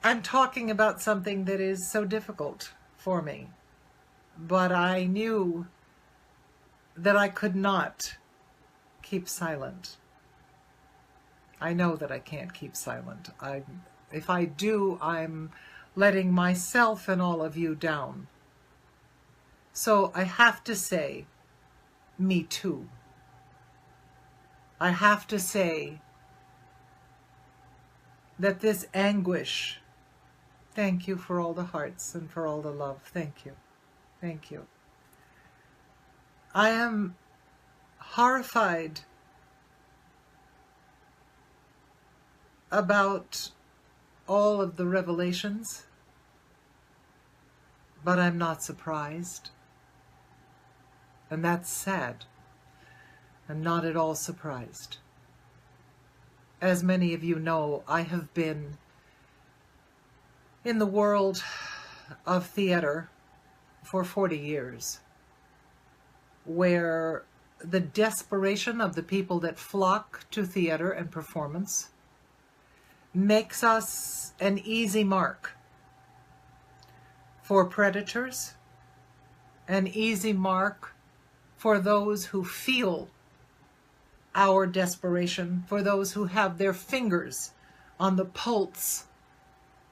I'm talking about something that is so difficult for me, but I knew that I could not keep silent. I know that I can't keep silent. If I do, I'm letting myself and all of you down. So I have to say, me too. I have to say that this anguish, thank you for all the hearts and for all the love. Thank you. Thank you. I am horrified about all of the revelations, but I'm not surprised. And that's sad. I'm not at all surprised. As many of you know, I have been in the world of theater for 40 years, where the desperation of the people that flock to theater and performance makes us an easy mark for predators, an easy mark for those who feel our desperation, for those who have their fingers on the pulse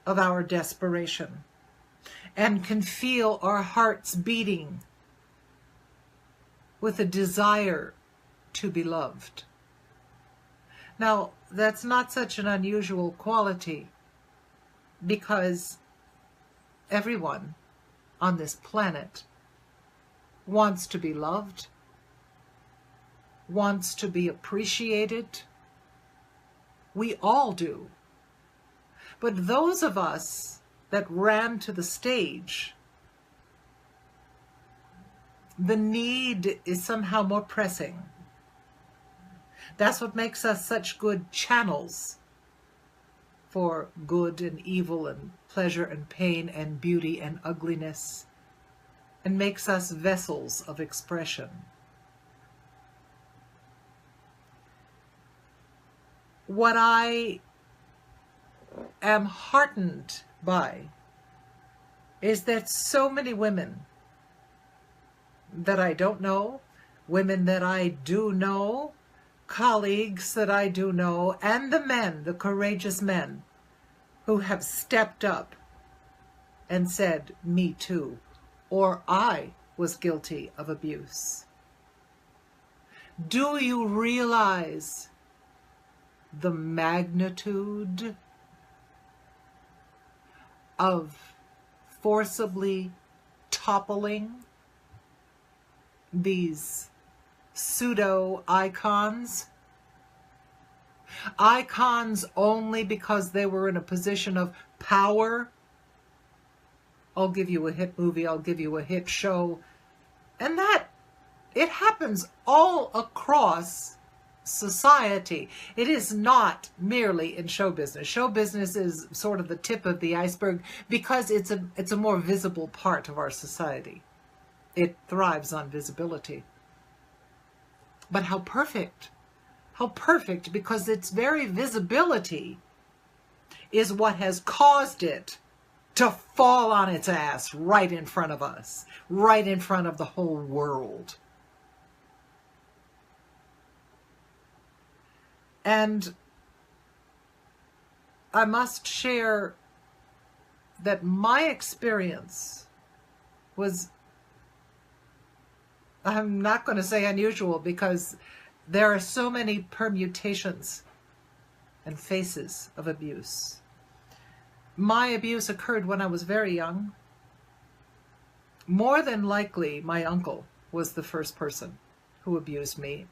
of our desperation and can feel our hearts beating with a desire to be loved. Now, that's not such an unusual quality, because everyone on this planet wants to be loved, wants to be appreciated. We all do. But those of us that ran to the stage, the need is somehow more pressing. That's what makes us such good channels for good and evil and pleasure and pain and beauty and ugliness, and makes us vessels of expression. What I am heartened by is that so many women that I don't know, women that I do know, colleagues that I do know, and the men, the courageous men who have stepped up and said, me too, or I was guilty of abuse. Do you realize the magnitude of forcibly toppling these pseudo icons? Icons only because they were in a position of power. I'll give you a hit movie, I'll give you a hit show. And that, it happens all across society. It is not merely in show business. Show business is sort of the tip of the iceberg because it's a more visible part of our society. It thrives on visibility. But how perfect, because its very visibility is what has caused it to fall on its ass right in front of us, right in front of the whole world. And I must share that my experience was, I'm not going to say unusual, because there are so many permutations and faces of abuse. My abuse occurred when I was very young. More than likely, my uncle was the first person who abused me,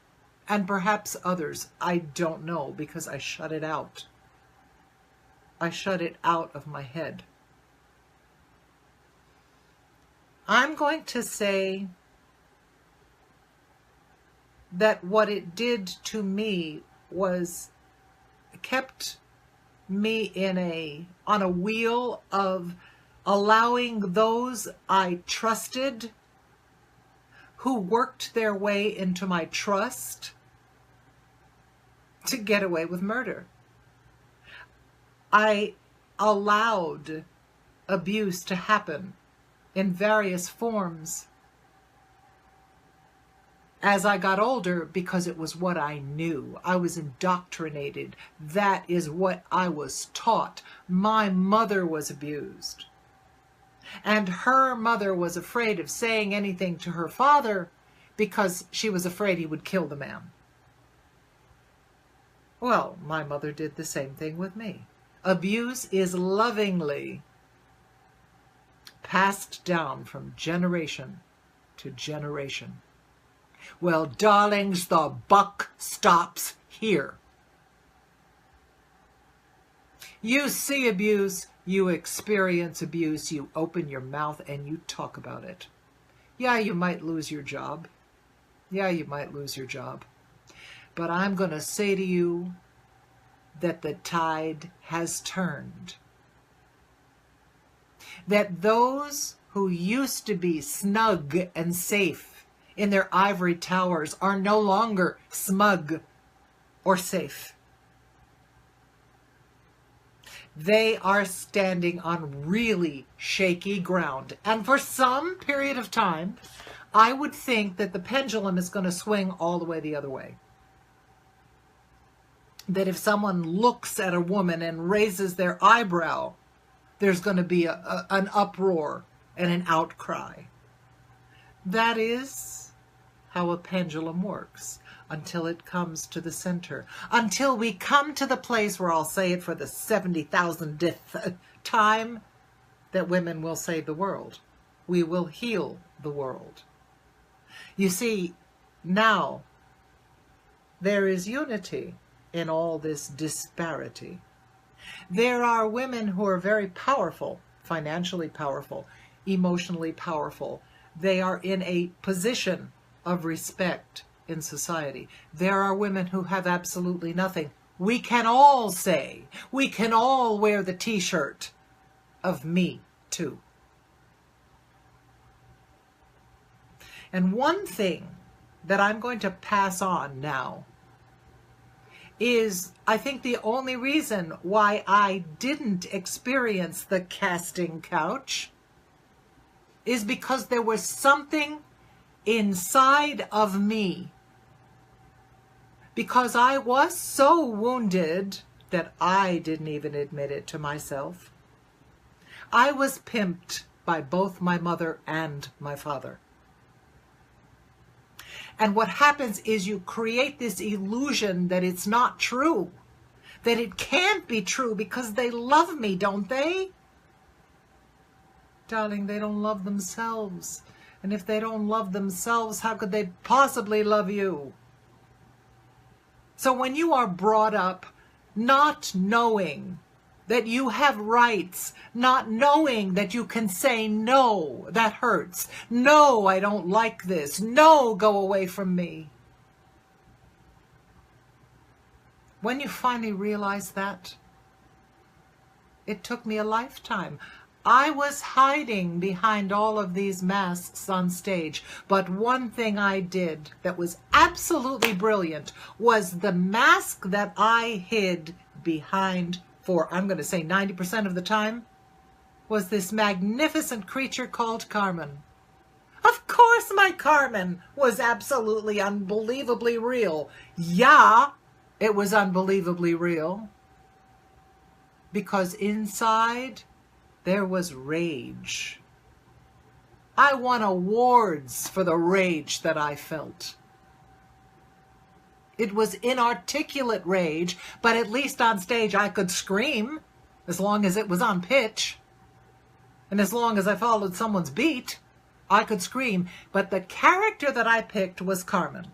and perhaps others. I don't know, because I shut it out. I shut it out of my head. I'm going to say that what it did to me was kept me on a wheel of allowing those I trusted, who worked their way into my trust, to get away with murder. I allowed abuse to happen in various forms as I got older, because it was what I knew. I was indoctrinated. That is what I was taught. My mother was abused. And her mother was afraid of saying anything to her father because she was afraid he would kill the man. Well, my mother did the same thing with me. Abuse is lovingly passed down from generation to generation. Well, darlings, the buck stops here. You see abuse, you experience abuse, you open your mouth and you talk about it. Yeah, you might lose your job. Yeah, you might lose your job. But I'm going to say to you that the tide has turned. That those who used to be snug and safe in their ivory towers are no longer smug or safe. They are standing on really shaky ground. And for some period of time, I would think that the pendulum is going to swing all the way the other way. That if someone looks at a woman and raises their eyebrow, there's going to be an uproar and an outcry. That is how a pendulum works, until it comes to the center. Until we come to the place where, I'll say it for the 70,000th time, that women will save the world. We will heal the world. You see, now there is unity in all this disparity. There are women who are very powerful, financially powerful, emotionally powerful. They are in a position of respect in society. There are women who have absolutely nothing. We can all say, we can all wear the t-shirt of Me Too. And one thing that I'm going to pass on now is, I think, the only reason why I didn't experience the casting couch is because there was something inside of me. Because I was so wounded that I didn't even admit it to myself. I was pimped by both my mother and my father. And what happens is you create this illusion that it's not true, that it can't be true because they love me, don't they? Darling, they don't love themselves. And if they don't love themselves, how could they possibly love you? So when you are brought up not knowing that you have rights, not knowing that you can say, no, that hurts. No, I don't like this. No, go away from me. When you finally realize that, it took me a lifetime. I was hiding behind all of these masks on stage, but one thing I did that was absolutely brilliant was the mask that I hid behind for, I'm going to say 90% of the time, was this magnificent creature called Carmen. Of course my Carmen was absolutely unbelievably real. Yeah, it was unbelievably real. Because inside there was rage. I won awards for the rage that I felt. It was inarticulate rage, but at least on stage I could scream, as long as it was on pitch. And as long as I followed someone's beat, I could scream. But the character that I picked was Carmen.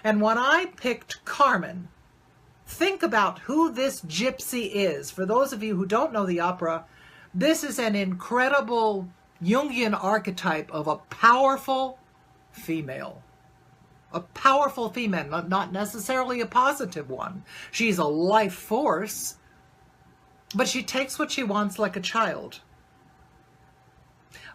And when I picked Carmen, think about who this gypsy is. For those of you who don't know the opera, this is an incredible Jungian archetype of a powerful female. A powerful female, not necessarily a positive one. She's a life force, but she takes what she wants like a child.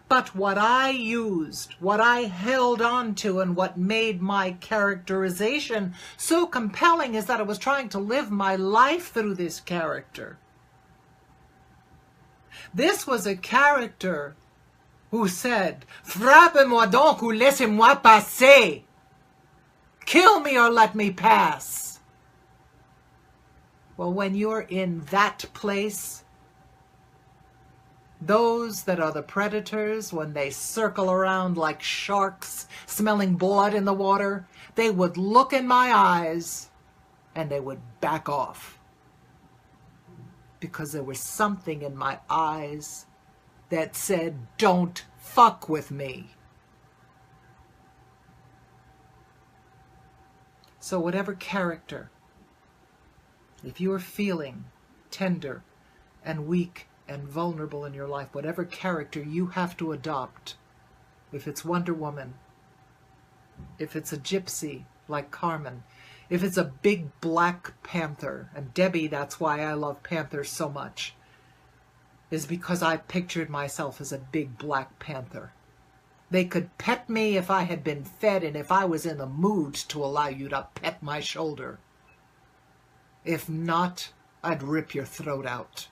But what I used, what I held on to, and what made my characterization so compelling is that I was trying to live my life through this character. This was a character who said, "Frappez-moi donc ou laissez-moi passer. Kill me or let me pass." Well, when you're in that place, those that are the predators, when they circle around like sharks, smelling blood in the water, they would look in my eyes and they would back off. Because there was something in my eyes that said, "Don't fuck with me." So whatever character, if you are feeling tender and weak and vulnerable in your life, whatever character you have to adopt, if it's Wonder Woman, if it's a gypsy like Carmen, if it's a big black panther, and Debbie, that's why I love panthers so much, is because I pictured myself as a big black panther. They could pet me if I had been fed and if I was in the mood to allow you to pet my shoulder. If not, I'd rip your throat out.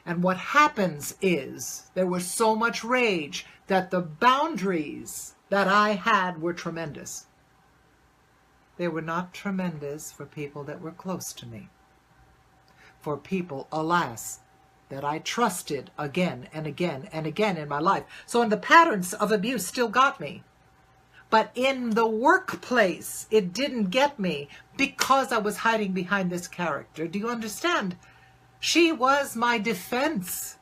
And what happens is there was so much rage that the boundaries that I had were tremendous. They were not tremendous for people that were close to me. For people, alas, that I trusted again and again and again in my life. So the patterns of abuse still got me. But in the workplace, it didn't get me because I was hiding behind this character. Do you understand? She was my defense.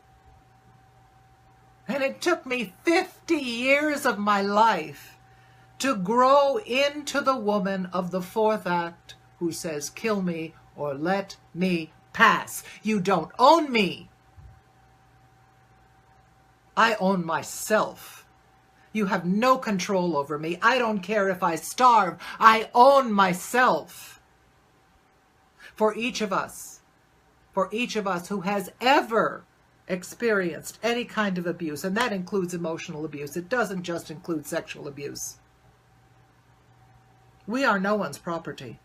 And it took me 50 years of my life to grow into the woman of the fourth act who says, "Kill me or let me pass. You don't own me. I own myself. You have no control over me. I don't care if I starve. I own myself." For each of us who has ever experienced any kind of abuse, and that includes emotional abuse, it doesn't just include sexual abuse. We are no one's property.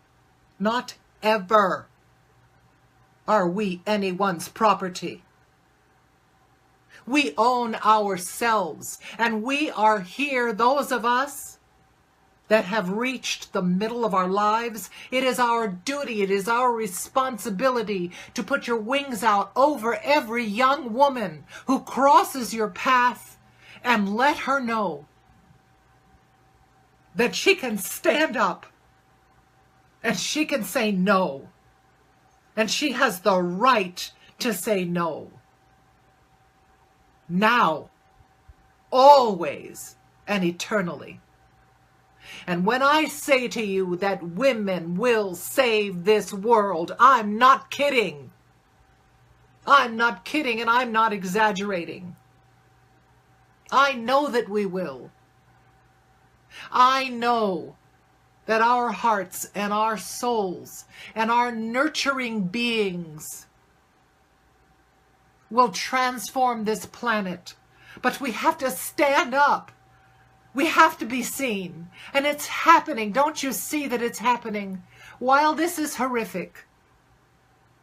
Not ever are we anyone's property. We own ourselves, and we are here, those of us that have reached the middle of our lives. It is our duty, it is our responsibility to put your wings out over every young woman who crosses your path and let her know that she can stand up and she can say no. And she has the right to say no. Now, always, and eternally. And when I say to you that women will save this world, I'm not kidding. I'm not kidding, and I'm not exaggerating. I know that we will. I know that our hearts and our souls and our nurturing beings will transform this planet. But we have to stand up. We have to be seen. And it's happening. Don't you see that it's happening? While this is horrific,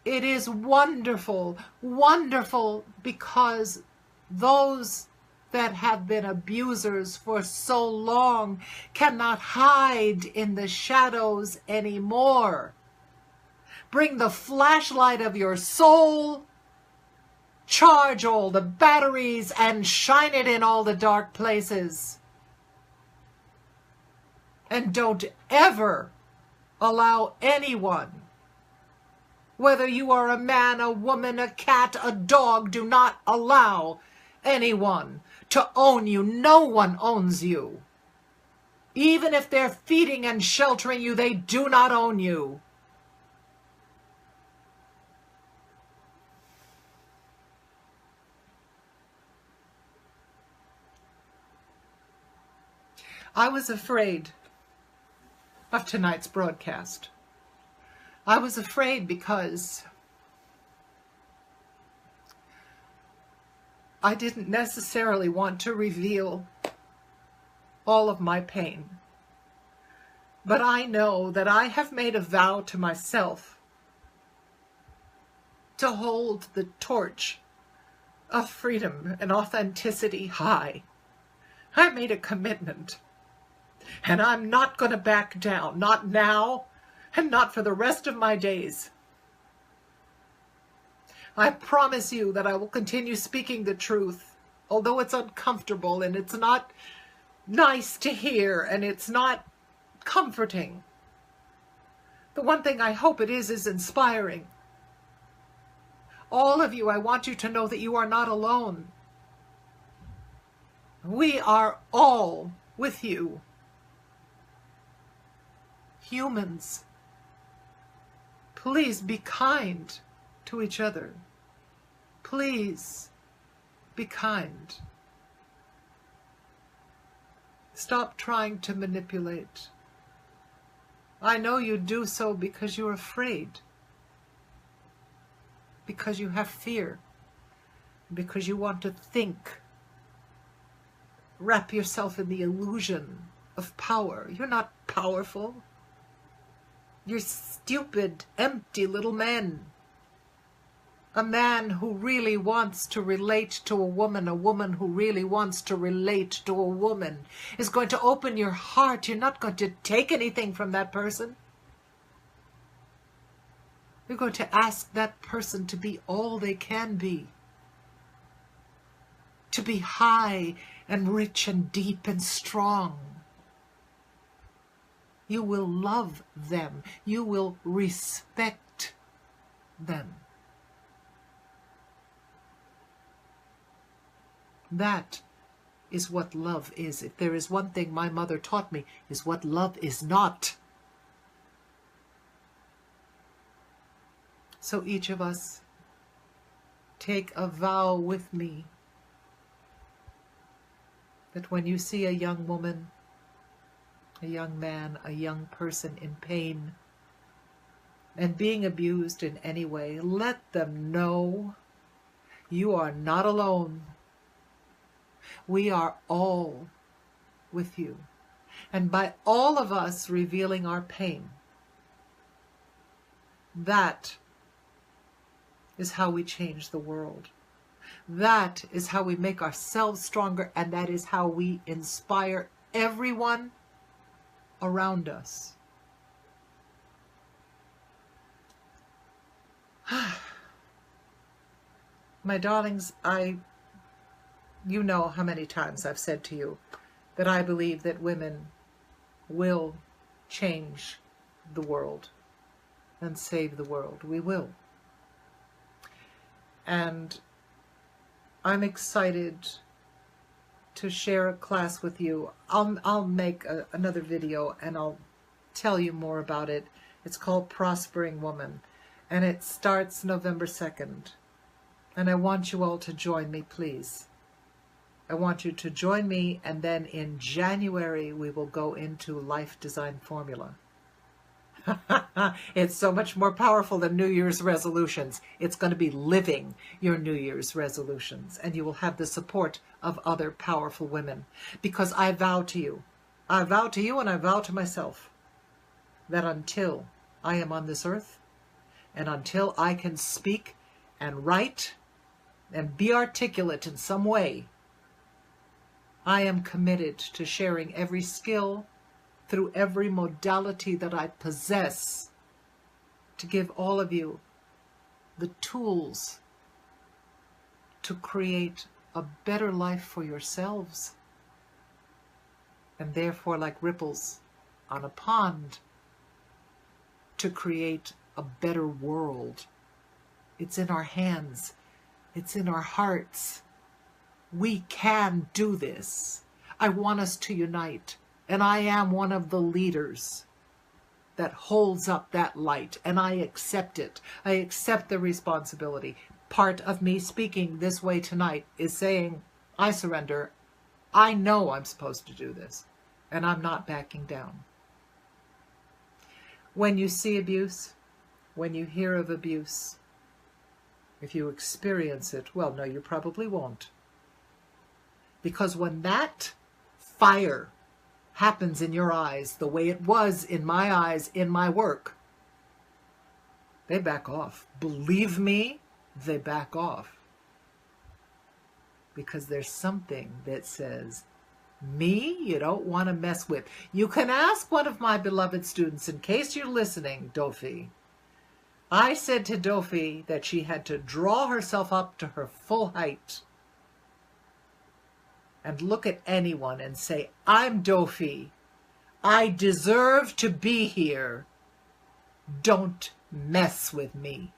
it is wonderful, wonderful, because those that have been abusers for so long cannot hide in the shadows anymore. Bring the flashlight of your soul, charge all the batteries, and shine it in all the dark places. And don't ever allow anyone, whether you are a man, a woman, a cat, a dog, do not allow anyone to own you. No one owns you. Even if they're feeding and sheltering you, they do not own you. I was afraid of tonight's broadcast. I was afraid because I didn't necessarily want to reveal all of my pain. But I know that I have made a vow to myself to hold the torch of freedom and authenticity high. I made a commitment, and I'm not going to back down, not now, and not for the rest of my days. I promise you that I will continue speaking the truth, although it's uncomfortable and it's not nice to hear and it's not comforting. The one thing I hope it is inspiring. All of you, I want you to know that you are not alone. We are all with you. Humans, please be kind to each other. Please be kind. Stop trying to manipulate. I know you do so because you're afraid, because you have fear, because you want to think. Wrap yourself in the illusion of power. You're not powerful. You're stupid, empty little men. A man who really wants to relate to a woman who really wants to relate to a woman, is going to open your heart. You're not going to take anything from that person. You're going to ask that person to be all they can be. To be high and rich and deep and strong. You will love them. You will respect them. That is what love is. If there is one thing my mother taught me, is what love is not. So each of us take a vow with me that when you see a young woman, a young man, a young person in pain and being abused in any way, let them know you are not alone. We are all with you. And by all of us revealing our pain, that is how we change the world. That is how we make ourselves stronger, and that is how we inspire everyone around us. My darlings, you know how many times I've said to you that I believe that women will change the world and save the world. We will. And I'm excited to share a class with you. I'll make another video and I'll tell you more about it. It's called Prospering Woman, and it starts November 2nd. And I want you all to join me, please. I want you to join me, and then in January we will go into Life Design Formula. It's so much more powerful than New Year's resolutions. It's going to be living your New Year's resolutions, and you will have the support of other powerful women. Because I vow to you and I vow to myself that until I am on this earth, and until I can speak and write and be articulate in some way, I am committed to sharing every skill through every modality that I possess to give all of you the tools to create a better life for yourselves, and therefore, like ripples on a pond, to create a better world. It's in our hands. It's in our hearts. We can do this. I want us to unite, and I am one of the leaders that holds up that light, and I accept it. I accept the responsibility. Part of me speaking this way tonight is saying, I surrender. I know I'm supposed to do this, and I'm not backing down. When you see abuse, when you hear of abuse, if you experience it, well, no, you probably won't. Because when that fire happens in your eyes, the way it was in my eyes in my work, they back off. Believe me, they back off. because there's something that says, me, you don't want to mess with. You can ask one of my beloved students, in case you're listening, Dofi. I said to Dofi that she had to draw herself up to her full height and look at anyone and say, I'm Dofi. I deserve to be here. Don't mess with me.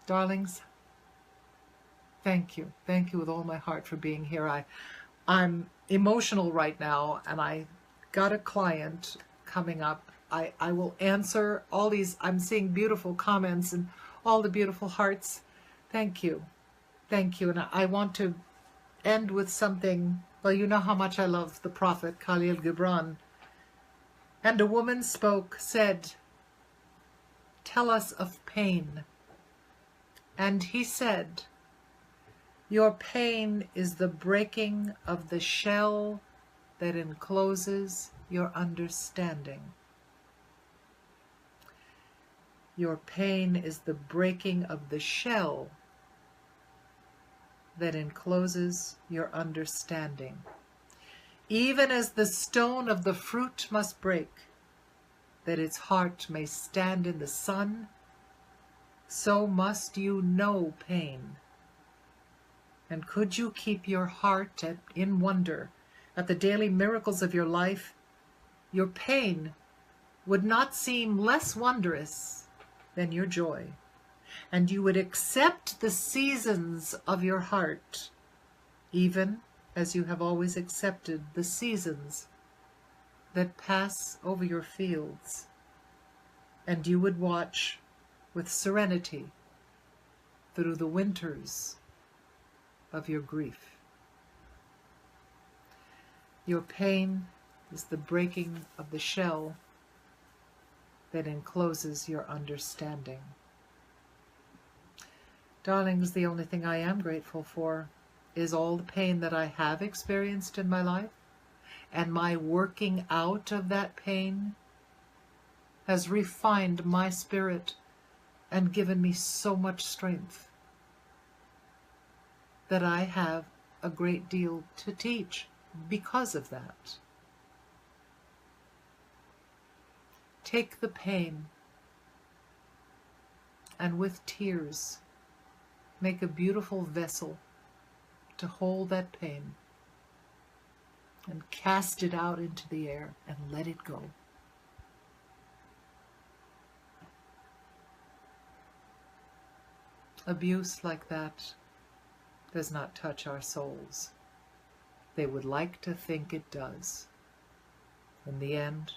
Darlings, thank you. Thank you with all my heart for being here. I'm emotional right now, and I got a client coming up. I will answer all these. I'm seeing beautiful comments and all the beautiful hearts. Thank you. Thank you. And I want to end with something. Well, you know how much I love the prophet Khalil Gibran. And a woman spoke, said, tell us of pain. And he said, your pain is the breaking of the shell that encloses your understanding. Your pain is the breaking of the shell that encloses your understanding. Even as the stone of the fruit must break, that its heart may stand in the sun, so must you know pain. And could you keep your heart in wonder at the daily miracles of your life, your pain would not seem less wondrous than your joy, and you would accept the seasons of your heart, even as you have always accepted the seasons that pass over your fields, and you would watch with serenity through the winters of your grief. Your pain is the breaking of the shell that encloses your understanding. Darlings, the only thing I am grateful for is all the pain that I have experienced in my life, and my working out of that pain has refined my spirit and given me so much strength that I have a great deal to teach because of that. Take the pain and with tears make a beautiful vessel to hold that pain and cast it out into the air and let it go. Abuse like that does not touch our souls. They would like to think it does. In the end,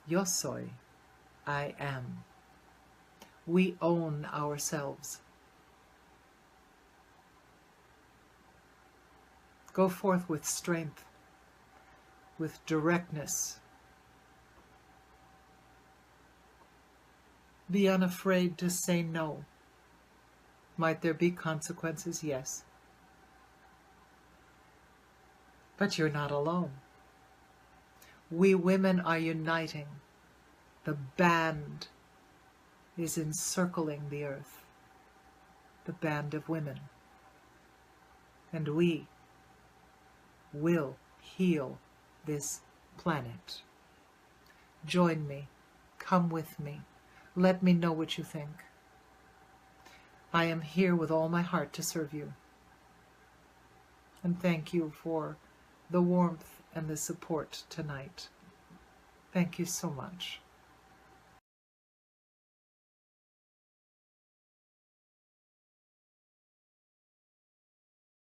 yo soy, I am. We own ourselves. Go forth with strength, with directness. Be unafraid to say no. Might there be consequences? Yes. But you're not alone. We women are uniting. The band is encircling the earth. The band of women. And we will heal this planet. Join me. Come with me. Let me know what you think. I am here with all my heart to serve you. And thank you for the warmth and the support tonight. Thank you so much.